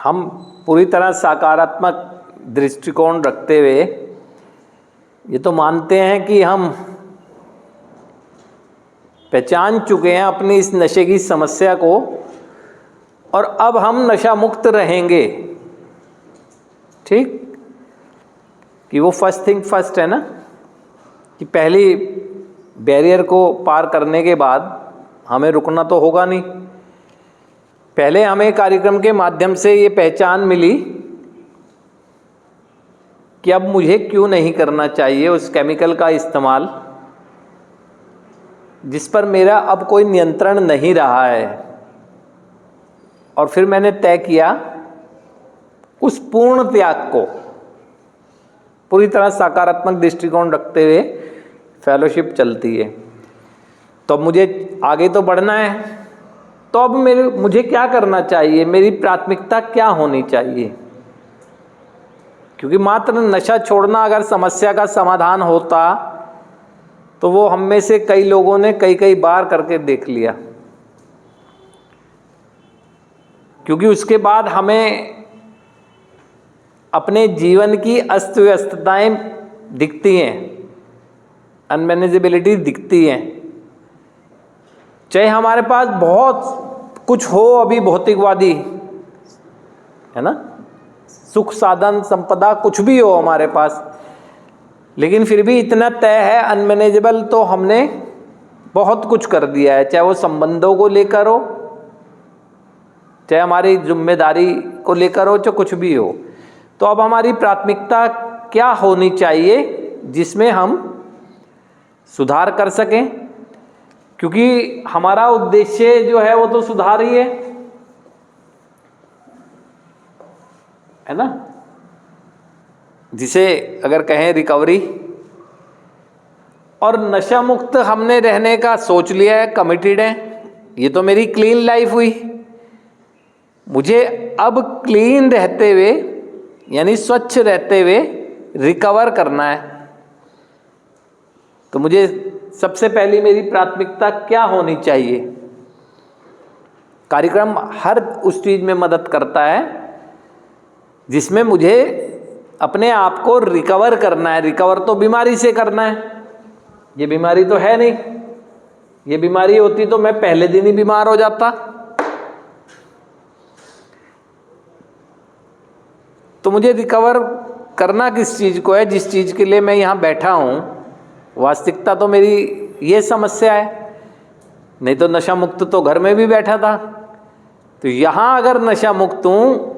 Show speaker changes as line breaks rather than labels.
हम पूरी तरह सकारात्मक दृष्टिकोण रखते हुए ये तो मानते हैं कि हम पहचान चुके हैं अपनी इस नशे की समस्या को और अब हम नशा मुक्त रहेंगे। ठीक, कि वो फर्स्ट थिंग फर्स्ट है ना, कि पहली बैरियर को पार करने के बाद हमें रुकना तो होगा नहीं। पहले हमें कार्यक्रम के माध्यम से ये पहचान मिली कि अब मुझे क्यों नहीं करना चाहिए उस केमिकल का इस्तेमाल जिस पर मेरा अब कोई नियंत्रण नहीं रहा है। और फिर मैंने तय किया उस पूर्ण त्याग को, पूरी तरह सकारात्मक दृष्टिकोण रखते हुए फेलोशिप चलती है। तो अब मुझे आगे तो बढ़ना है, तो अब मुझे क्या करना चाहिए, मेरी प्राथमिकता क्या होनी चाहिए? क्योंकि मात्र नशा छोड़ना अगर समस्या का समाधान होता तो वो हम में से कई लोगों ने कई बार करके देख लिया। क्योंकि उसके बाद हमें अपने जीवन की अस्त व्यस्तताएं दिखती हैं, अनमैनेजेबिलिटी दिखती हैं। चाहे हमारे पास बहुत कुछ हो अभी भौतिकवादी, है ना, सुख साधन संपदा कुछ भी हो हमारे पास, लेकिन फिर भी इतना तय है अनमैनेजेबल, तो हमने बहुत कुछ कर दिया है। चाहे वो संबंधों को लेकर हो, चाहे हमारी जिम्मेदारी को लेकर हो, चाहे कुछ भी हो। तो अब हमारी प्राथमिकता क्या होनी चाहिए जिसमें हम सुधार कर सकें? क्योंकि हमारा उद्देश्य जो है वो तो सुधार ही है ना, जिसे अगर कहें रिकवरी। और नशा मुक्त हमने रहने का सोच लिया है, कमिटेड है, ये तो मेरी क्लीन लाइफ हुई। मुझे अब क्लीन रहते हुए यानी स्वच्छ रहते हुए रिकवर करना है। तो मुझे सबसे पहली मेरी प्राथमिकता क्या होनी चाहिए? कार्यक्रम हर उस चीज में मदद करता है जिसमें मुझे अपने आप को रिकवर करना है। रिकवर तो बीमारी से करना है, ये बीमारी तो है नहीं। ये बीमारी होती तो मैं पहले दिन ही बीमार हो जाता। तो मुझे रिकवर करना किस चीज को है, जिस चीज के लिए मैं यहाँ बैठा हूँ। वास्तविकता तो मेरी ये समस्या है, नहीं तो नशा मुक्त तो घर में भी बैठा था। तो यहाँ अगर नशा मुक्त हूँ